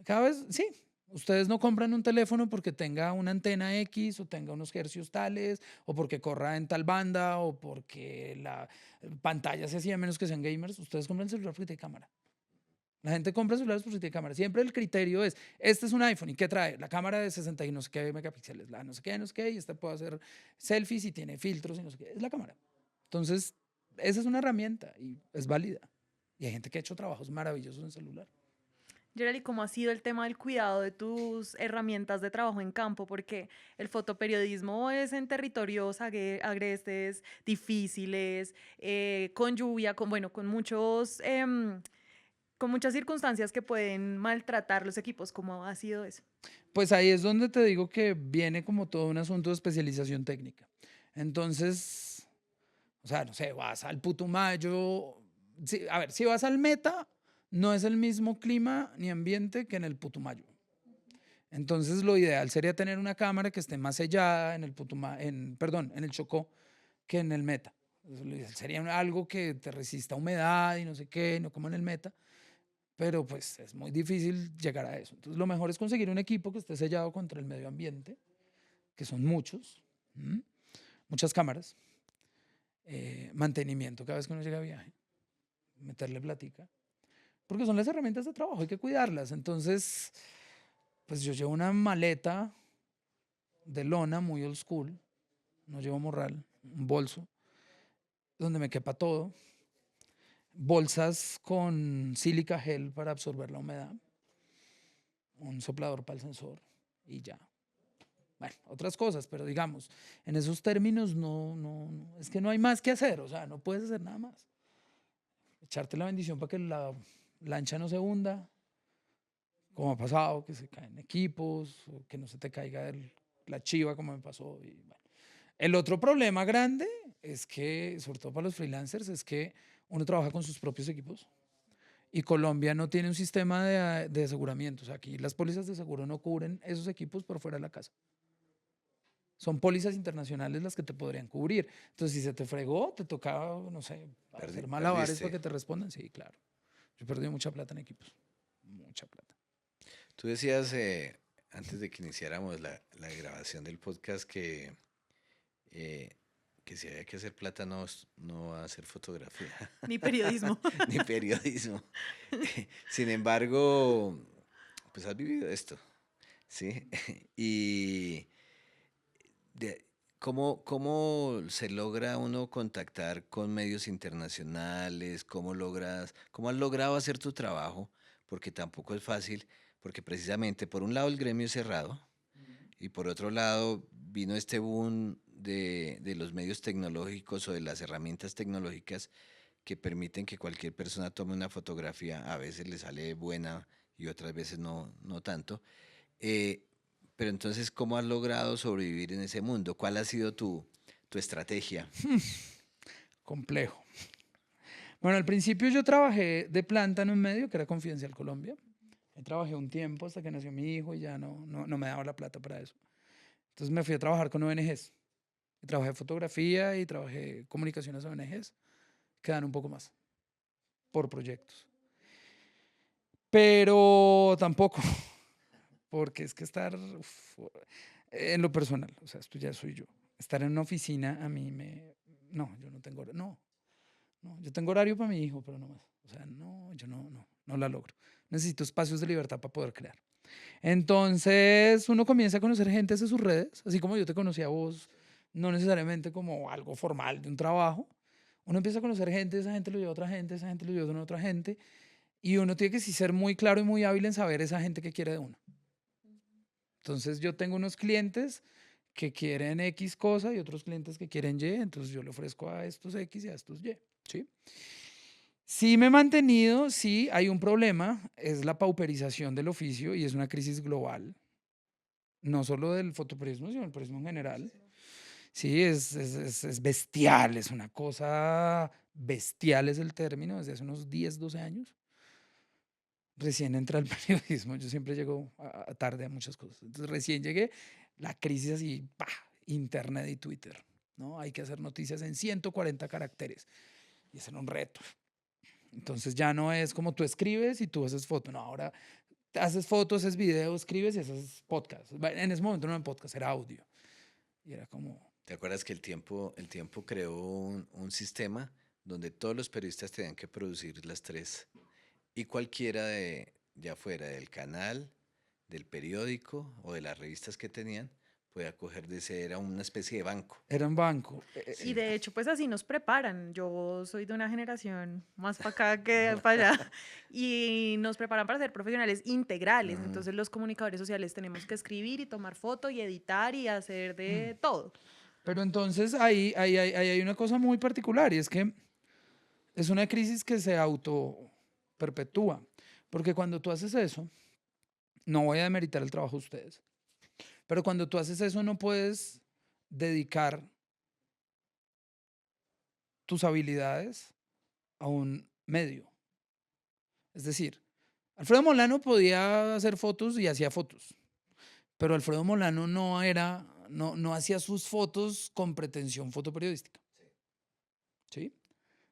cada vez, sí. Ustedes no compran un teléfono porque tenga una antena X o tenga unos hercios tales o porque corra en tal banda o porque la pantalla se hacía menos que sean gamers. Ustedes compran el celular porque tiene cámara. La gente compra celulares porque tiene cámara. Siempre el criterio es, este es un iPhone, ¿y qué trae? La cámara de 60 y no sé qué megapíxeles, la no sé qué, no sé qué, y esta puede hacer selfies y tiene filtros y no sé qué. Es la cámara. Entonces, esa es una herramienta y es válida. Y hay gente que ha hecho trabajos maravillosos en celular. Gerald, ¿cómo ha sido el tema del cuidado de tus herramientas de trabajo en campo? Porque el fotoperiodismo es en territorios agrestes, difíciles, con lluvia, bueno, con muchas circunstancias que pueden maltratar los equipos. ¿Cómo ha sido eso? Pues ahí es donde te digo que viene como todo un asunto de especialización técnica. Entonces, o sea, no sé, vas al Putumayo. A ver, si vas al Meta, no es el mismo clima ni ambiente que en el Putumayo. Entonces, lo ideal sería tener una cámara que esté más sellada perdón, en el Chocó que en el Meta. Lo ideal sería algo que te resista humedad y no sé qué, no como en el Meta, pero pues es muy difícil llegar a eso. Entonces, lo mejor es conseguir un equipo que esté sellado contra el medio ambiente, que son muchos, ¿m? Muchas cámaras, mantenimiento cada vez que uno llega a viaje, meterle platica, porque son las herramientas de trabajo, hay que cuidarlas. Entonces, pues yo llevo una maleta de lona muy old school, no llevo morral, un bolso donde me quepa todo, bolsas con sílica gel para absorber la humedad, un soplador para el sensor y ya. Bueno, otras cosas, pero digamos, en esos términos es que no hay más que hacer, o sea, no puedes hacer nada más. Echarte la bendición para que la lancha no se hunda, como ha pasado, que se caen equipos, o que no se te caiga la chiva como me pasó. Y bueno. El otro problema grande es que, sobre todo para los freelancers, es que uno trabaja con sus propios equipos y Colombia no tiene un sistema de aseguramiento. O sea, aquí las pólizas de seguro no cubren esos equipos por fuera de la casa. Son pólizas internacionales las que te podrían cubrir. Entonces, si se te fregó, te tocaba, no sé, hacer malabares para Perdiste. que te respondan. Sí, claro. Yo perdí mucha plata en equipos. Mucha plata. Tú decías, antes de que iniciáramos la grabación del podcast, eh, que si había que hacer plata no hacer fotografía, Ni periodismo. ni periodismo. Sin embargo, pues has vivido esto, ¿sí? Y ¿cómo se logra uno contactar con medios internacionales? ¿Cómo has logrado hacer tu trabajo? Porque tampoco es fácil, porque precisamente por un lado el gremio es cerrado y por otro lado vino este boom de los medios tecnológicos o de las herramientas tecnológicas que permiten que cualquier persona tome una fotografía, a veces le sale buena y otras veces no tanto. Eh, pero entonces, ¿cómo has logrado sobrevivir en ese mundo? ¿Cuál ha sido tu estrategia? Complejo. Bueno, al principio yo trabajé de planta en un medio que era Confidencial Colombia. Ahí trabajé un tiempo hasta que nació mi hijo y ya no me daba la plata para eso. Entonces me fui a trabajar con ONGs. Y trabajé fotografía y trabajé comunicaciones a ONGs. que dan un poco más por proyectos. Pero tampoco, porque es que estar en lo personal, o sea, esto ya soy yo. Estar en una oficina a mí no, yo no tengo, no, yo tengo horario para mi hijo, pero no más. O sea, no, yo no la logro. Necesito espacios de libertad para poder crear. Entonces, uno comienza a conocer gente desde sus redes, así como yo te conocí a vos, no necesariamente como algo formal de un trabajo. Uno empieza a conocer gente, esa gente lo lleva a otra gente, esa gente lo lleva a otra gente, y uno tiene que sí ser muy claro y muy hábil en saber esa gente que quiere de uno. Entonces, yo tengo unos clientes que quieren X cosa y otros clientes que quieren Y, entonces yo le ofrezco a estos X y a estos Y, ¿sí? Sí me he mantenido, sí hay un problema, es la pauperización del oficio y es una crisis global, no solo del fotoperiodismo, sino del periodismo en general. Sí, es bestial, es una cosa bestial es el término, desde hace unos 10, 12 años. Recién entré al periodismo, yo siempre llego tarde a muchas cosas. Entonces recién llegué, la crisis así, ¡pah! Internet y Twitter, ¿no? Hay que hacer noticias en 140 caracteres y ese era un reto. Entonces ya no es como tú escribes y tú haces foto, no, ahora haces fotos, haces video, escribes y haces podcast. En ese momento no era podcast, era audio. Y era como, ¿Te acuerdas que el tiempo creó un sistema donde todos los periodistas tenían que producir las tres y cualquiera ya fuera del canal, del periódico o de las revistas que tenían, podía coger de ese, era una especie de banco. era un banco. Y de hecho, pues así nos preparan. Yo soy de una generación más para acá que para allá. Y nos preparan para ser profesionales integrales. Entonces los comunicadores sociales tenemos que escribir y tomar foto y editar y hacer de todo. Pero entonces ahí hay una cosa muy particular y es que es una crisis que se auto perpetúa. Porque cuando tú haces eso, no voy a demeritar el trabajo de ustedes, pero cuando tú haces eso no puedes dedicar tus habilidades a un medio. Es decir, Alfredo Molano podía hacer fotos y hacía fotos, pero Alfredo Molano no hacía sus fotos con pretensión fotoperiodística. ¿Sí?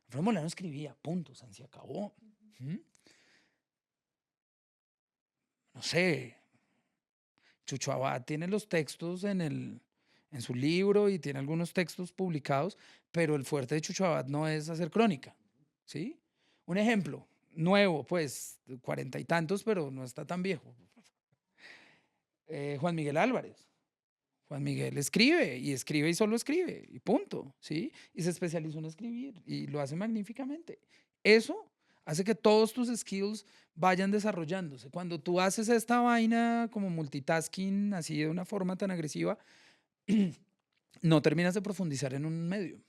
Alfredo Molano escribía, punto, se acabó. ¿Mm? No sé, Chucho Abad tiene los textos en su libro y tiene algunos textos publicados, pero el fuerte de Chucho Abad no es hacer crónica, ¿sí? Un ejemplo, nuevo, pues, 40 y tantos, pero no está tan viejo. Juan Miguel Álvarez. Juan Miguel escribe y solo escribe y punto, ¿sí? Y se especializó en escribir y lo hace magníficamente. Eso hace que todos tus skills vayan desarrollándose. Cuando tú haces esta vaina como multitasking, así de una forma tan agresiva, no terminas de profundizar en un medio.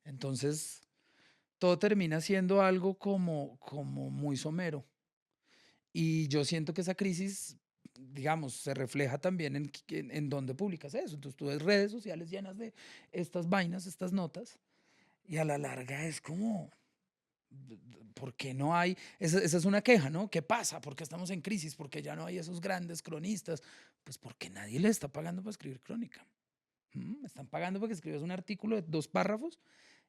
Entonces, todo termina siendo algo como muy somero. Y yo siento que esa crisis, digamos, se refleja también en dónde publicas eso. Entonces tú ves redes sociales llenas de estas vainas, estas notas, y a la larga es como, ¿por qué no hay? Esa es una queja, ¿no? ¿Qué pasa? ¿Por qué estamos en crisis? ¿Por qué ya no hay esos grandes cronistas? Pues porque nadie le está pagando para escribir crónica. Me están pagando porque escribes un artículo de 2 párrafos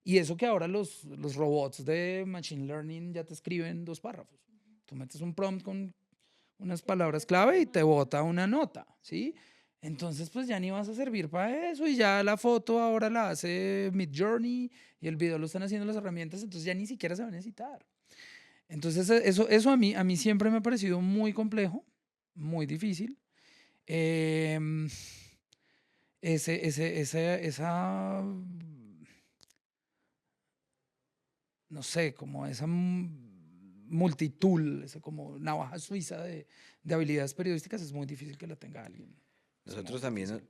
y eso que ahora los robots de Machine Learning ya te escriben 2 párrafos. Tú metes un prompt con unas palabras clave y te bota una nota, ¿sí? Entonces, pues ya ni vas a servir para eso y ya la foto ahora la hace Midjourney y el video lo están haciendo las herramientas, entonces ya ni siquiera se va a necesitar. Entonces, eso a mí siempre me ha parecido muy complejo, muy difícil. Em, esa, no sé, como esa multitud, esa como navaja suiza de habilidades periodísticas es muy difícil que la tenga alguien. Es muy Nosotros también, difícil.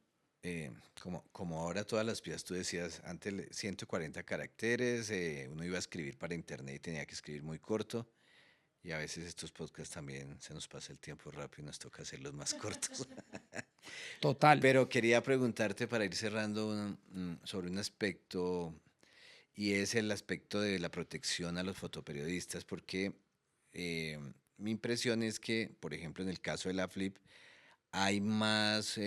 como ahora todas las piezas, tú decías, antes 140 caracteres, uno iba a escribir para internet y tenía que escribir muy corto. Y a veces estos podcasts también se nos pasa el tiempo rápido y nos toca hacerlos más cortos. Total. Pero quería preguntarte para ir cerrando sobre un aspecto y es el aspecto de la protección a los fotoperiodistas, porque mi impresión es que, por ejemplo, en el caso de la Flip, hay más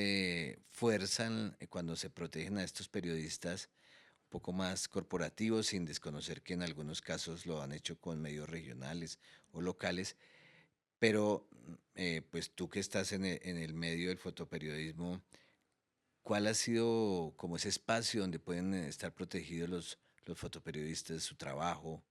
fuerza cuando se protegen a estos periodistas poco más corporativo, sin desconocer que en algunos casos lo han hecho con medios regionales o locales, pero pues tú que estás en el medio del fotoperiodismo, ¿cuál ha sido como ese espacio donde pueden estar protegidos los fotoperiodistas, su trabajo,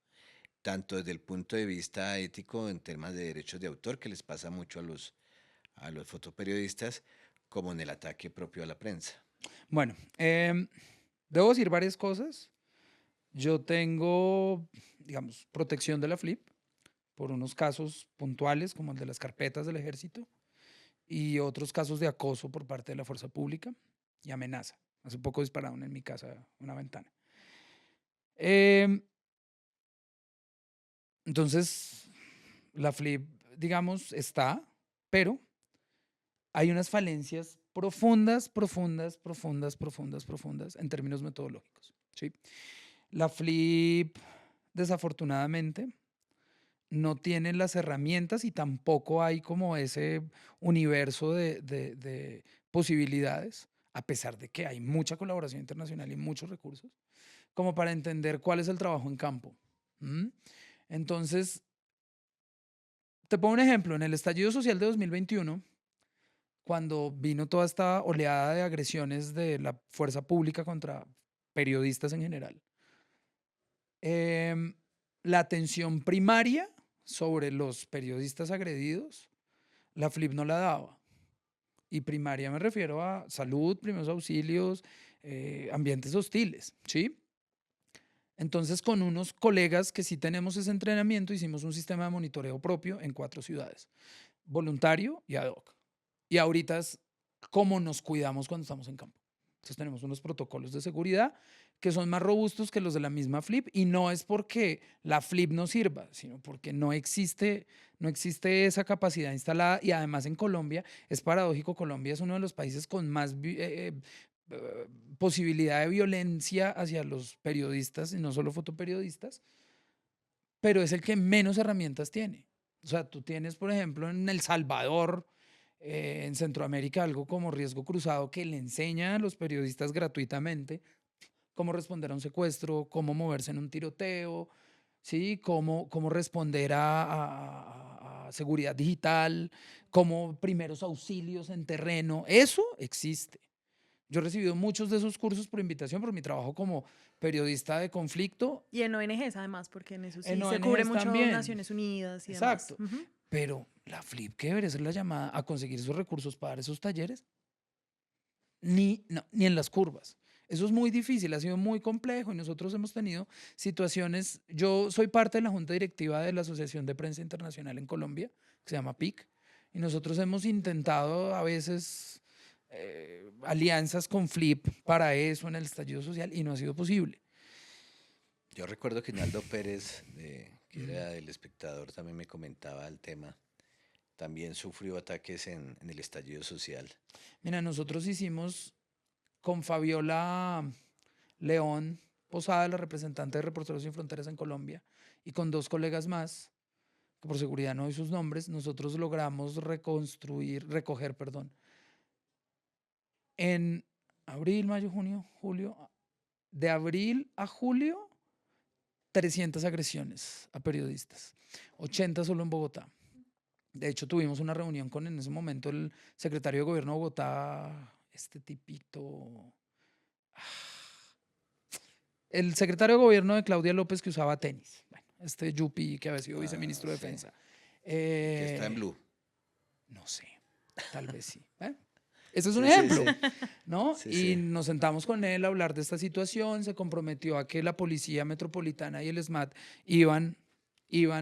tanto desde el punto de vista ético en temas de derechos de autor, que les pasa mucho a los fotoperiodistas, como en el ataque propio a la prensa? Bueno, debo decir varias cosas. Yo tengo, digamos, protección de la FLIP por unos casos puntuales, como el de las carpetas del ejército, y otros casos de acoso por parte de la fuerza pública y amenaza. Hace poco dispararon en mi casa una ventana. Em, entonces, la FLIP, digamos, está, pero hay unas falencias profundas, profundas, profundas, profundas, profundas en términos metodológicos, ¿sí? La FLIP, desafortunadamente, no tiene las herramientas y tampoco hay como ese universo de posibilidades, a pesar de que hay mucha colaboración internacional y muchos recursos, como para entender cuál es el trabajo en campo. ¿M? Entonces, te pongo un ejemplo. En el estallido social de 2021, cuando vino toda esta oleada de agresiones de la fuerza pública contra periodistas en general, em, la atención primaria sobre los periodistas agredidos, la FLIP no la daba. Y primaria me refiero a salud, primeros auxilios, ambientes hostiles, ¿sí? Entonces, con unos colegas que sí tenemos ese entrenamiento, hicimos un sistema de monitoreo propio en 4 ciudades, voluntario y ad hoc. Y ahorita es cómo nos cuidamos cuando estamos en campo. Entonces tenemos unos protocolos de seguridad que son más robustos que los de la misma FLIP, y no es porque la FLIP no sirva, sino porque no existe esa capacidad instalada. Y además en Colombia, es paradójico, Colombia es uno de los países con más posibilidad de violencia hacia los periodistas, y no solo fotoperiodistas, pero es el que menos herramientas tiene. O sea, tú tienes, por ejemplo, en El Salvador, en Centroamérica, algo como Riesgo Cruzado, que le enseña a los periodistas gratuitamente cómo responder a un secuestro, cómo moverse en un tiroteo, ¿sí? Cómo responder a seguridad digital, cómo primeros auxilios en terreno. Eso existe. Yo he recibido muchos de esos cursos por invitación, por mi trabajo como periodista de conflicto. Y en ONGs además, porque en eso sí En se cubre ONGs mucho también. Naciones Unidas y demás. Exacto. Ujú. Pero la FLIP, que debería ser la llamada a conseguir esos recursos para dar esos talleres, ni en las curvas. Eso es muy difícil, ha sido muy complejo, y nosotros hemos tenido situaciones. Yo soy parte de la junta directiva de la Asociación de Prensa Internacional en Colombia, que se llama PIC, y nosotros hemos intentado a veces alianzas con FLIP para eso en el estallido social, y no ha sido posible. Yo recuerdo que Naldo Pérez, que era del Espectador, también me comentaba el tema. También sufrió ataques en el estallido social. Mira, nosotros hicimos con Fabiola León Posada, la representante de Reporteros Sin Fronteras en Colombia, y con 2 colegas más, que por seguridad no doy sus nombres, nosotros logramos recoger, perdón, en abril, mayo, junio, julio, de abril a julio, 300 agresiones a periodistas, 80 solo en Bogotá. De hecho, tuvimos una reunión con, en ese momento, el secretario de Gobierno de Bogotá, este tipito, el secretario de Gobierno de Claudia López, que usaba tenis. Bueno, este Yupi, que había sido viceministro de Sí. Defensa. Que está en Blue. No sé, tal vez sí. Ese es un Sí, sí, ejemplo, sí. ¿no? Sí, Y sí. nos sentamos con él a hablar de esta situación. Se comprometió a que la Policía Metropolitana y el SMAT iban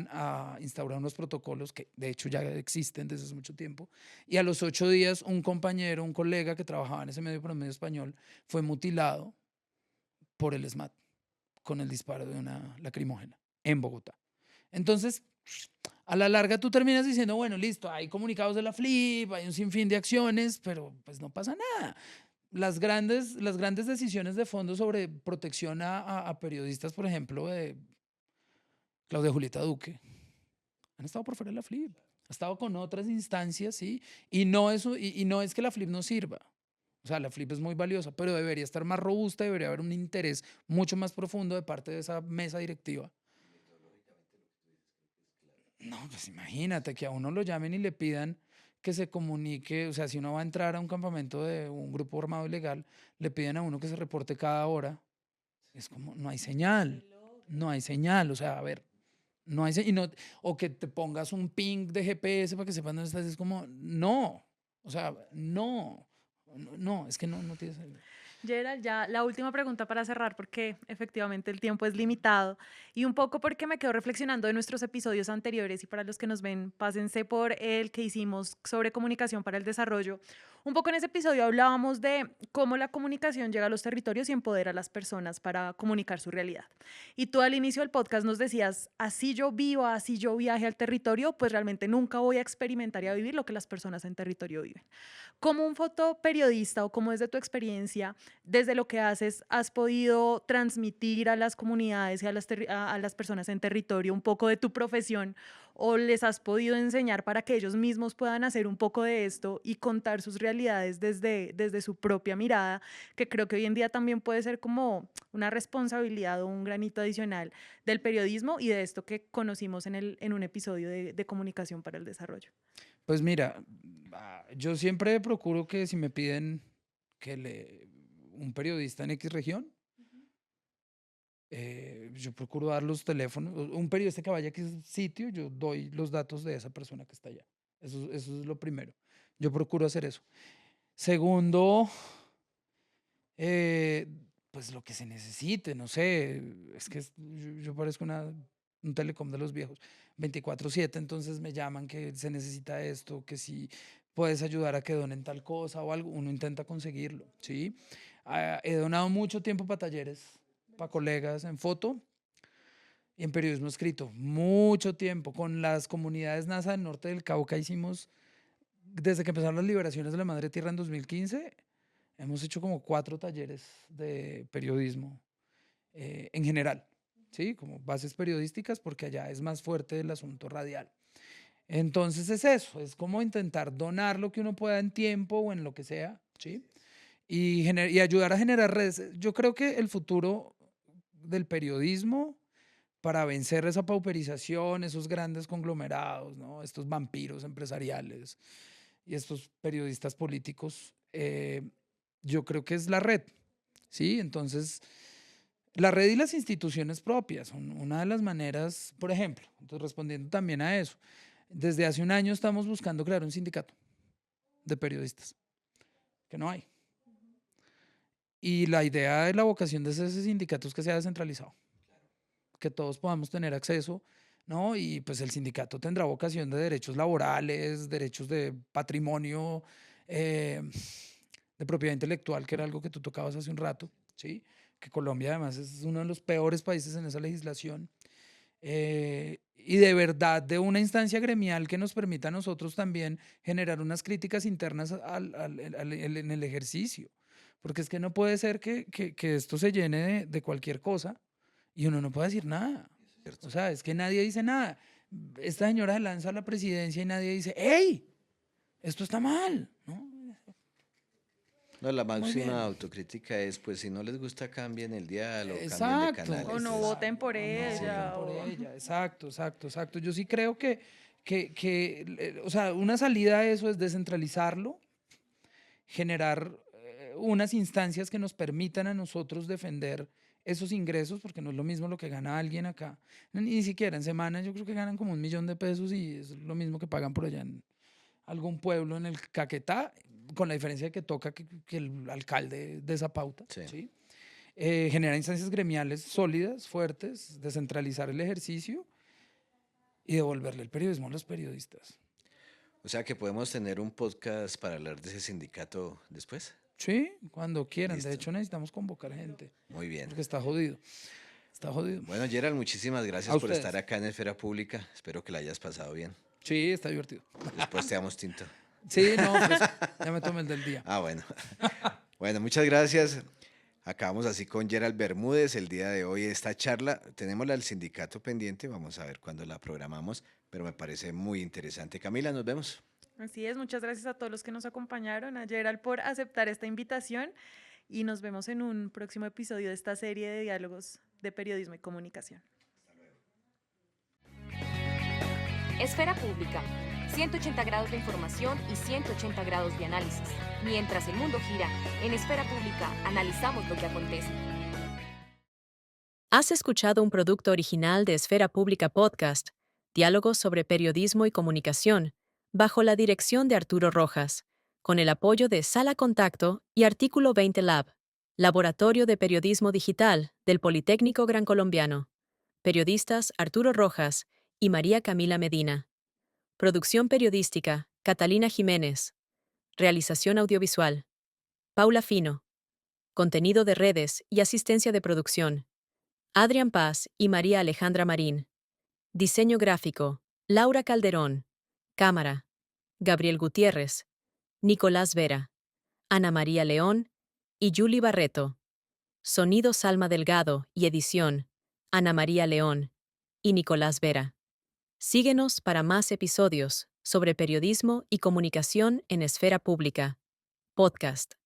a instaurar unos protocolos que de hecho ya existen desde hace mucho tiempo. Y a los 8 días, un compañero, un colega que trabajaba en ese medio, por el medio español, fue mutilado por el SMAT con el disparo de una lacrimógena en Bogotá. Entonces, a la larga tú terminas diciendo, bueno, listo, hay comunicados de la FLIP, hay un sinfín de acciones, pero pues no pasa nada. Las grandes decisiones de fondo sobre protección a periodistas, por ejemplo, de Claudia Julieta Duque, han estado por fuera de la FLIP, ha estado con otras instancias, ¿sí? Y no es que la FLIP no sirva. O sea, la flip es muy valiosa, pero debería estar más robusta, debería haber un interés mucho más profundo de parte de esa mesa directiva. No, pues imagínate que a uno lo llamen y le pidan que se comunique, o sea, si uno va a entrar a un campamento de un grupo armado ilegal, le piden a uno que se reporte cada hora. Es como, no hay señal, no hay señal, o sea, a ver, no hay señal, o que te pongas un ping de GPS para que sepan dónde estás, es como, no, o sea, no, es que no tienes... Gerald, ya la última pregunta para cerrar, porque efectivamente el tiempo es limitado y un poco porque me quedo reflexionando de nuestros episodios anteriores y para los que nos ven, pásense por el que hicimos sobre comunicación para el desarrollo. Un poco en ese episodio hablábamos de cómo la comunicación llega a los territorios y empodera a las personas para comunicar su realidad. Y tú al inicio del podcast nos decías, así yo vivo, así yo viaje al territorio, pues realmente nunca voy a experimentar y a vivir lo que las personas en territorio viven. Como un fotoperiodista o como desde tu experiencia, desde lo que haces, has podido transmitir a las comunidades y a las personas en territorio un poco de tu profesión o les has podido enseñar para que ellos mismos puedan hacer un poco de esto y contar sus realidades desde su propia mirada, que creo que hoy en día también puede ser como una responsabilidad o un granito adicional del periodismo y de esto que conocimos en un episodio de Comunicación para el Desarrollo. Pues mira, yo siempre procuro que si me piden un periodista en X región, yo procuro dar los teléfonos. Un periodista que vaya a X sitio, yo doy los datos de esa persona que está allá. Eso es lo primero. Yo procuro hacer eso. Segundo, pues lo que se necesite, no sé, es que yo parezco un telecom de los viejos. 24/7, entonces me llaman que se necesita esto, que si puedes ayudar a que donen tal cosa o algo, uno intenta conseguirlo, ¿sí? He donado mucho tiempo para talleres, para colegas en foto y en periodismo escrito, mucho tiempo. Con las comunidades NASA del norte del Cauca hicimos, desde que empezaron las liberaciones de la Madre Tierra en 2015, hemos hecho como 4 talleres de periodismo en general, ¿sí? Como bases periodísticas, porque allá es más fuerte el asunto radial. Entonces es eso, es como intentar donar lo que uno pueda en tiempo o en lo que sea, ¿sí? Y ayudar a generar redes. Yo creo que el futuro del periodismo para vencer esa pauperización, esos grandes conglomerados, ¿no? Estos vampiros empresariales y estos periodistas políticos, yo creo que es la red, ¿sí? Entonces, la red y las instituciones propias son una de las maneras, por ejemplo, entonces respondiendo también a eso, desde hace un año estamos buscando crear un sindicato de periodistas, que no hay. Y la idea de la vocación de ese sindicato es que sea descentralizado, que todos podamos tener acceso, ¿no? Y pues el sindicato tendrá vocación de derechos laborales, derechos de patrimonio, de propiedad intelectual, que era algo que tú tocabas hace un rato, ¿sí? Que Colombia además es uno de los peores países en esa legislación. Y de verdad de una instancia gremial que nos permita a nosotros también generar unas críticas internas en el ejercicio. Porque es que no puede ser que esto se llene de cualquier cosa y uno no puede decir nada. O sea, es que nadie dice nada. Esta señora se lanza a la presidencia y nadie dice, ¡hey! Esto está mal, ¿no? No, la Muy bien. máxima autocrítica es, pues, si no les gusta, cambien el diálogo, cambien de Exacto. canales. O no voten por O no ella. voten por o- ella. Exacto. Yo sí creo o sea, una salida a eso es descentralizarlo, generar unas instancias que nos permitan a nosotros defender esos ingresos, porque no es lo mismo lo que gana alguien acá. Ni siquiera en semana yo creo que ganan como 1.000.000 de pesos y es lo mismo que pagan por allá en algún pueblo en el Caquetá, con la diferencia de que toca que el alcalde de esa pauta, Sí. ¿sí? Generar instancias gremiales sólidas, fuertes, descentralizar el ejercicio y devolverle el periodismo a los periodistas. O sea que podemos tener un podcast para hablar de ese sindicato después. Sí, cuando quieran. Listo. De hecho, necesitamos convocar gente, Muy bien. porque está jodido. Está jodido. Bueno, Gerald, muchísimas gracias A por ustedes. estar acá en Esfera Pública. Espero que la hayas pasado bien. Sí, está divertido. Después te damos tinto. Sí, no, pues ya me tomé el del día. Ah, bueno. Bueno, muchas gracias. Acabamos así con Gerald Bermúdez el día de hoy esta charla. Tenemos la del sindicato pendiente, vamos a ver cuándo la programamos, pero me parece muy interesante. Camila, nos vemos. Así es, muchas gracias a todos los que nos acompañaron, a Gerald por aceptar esta invitación y nos vemos en un próximo episodio de esta serie de diálogos de periodismo y comunicación. Esfera Pública. 180 grados de información y 180 grados de análisis. Mientras el mundo gira, en Esfera Pública analizamos lo que acontece. Has escuchado un producto original de Esfera Pública Podcast, diálogos sobre periodismo y comunicación, bajo la dirección de Arturo Rojas, con el apoyo de Sala Contacto y Artículo 20 Lab, Laboratorio de Periodismo Digital del Politécnico Gran Colombiano. Periodistas Arturo Rojas y María Camila Medina. Producción periodística, Catalina Jiménez. Realización audiovisual, Paula Fino. Contenido de redes y asistencia de producción, Adrián Paz y María Alejandra Marín. Diseño gráfico, Laura Calderón. Cámara, Gabriel Gutiérrez, Nicolás Vera, Ana María León y Julie Barreto. Sonido Salma Delgado y edición, Ana María León y Nicolás Vera. Síguenos para más episodios sobre periodismo y comunicación en Esfera Pública. Podcast.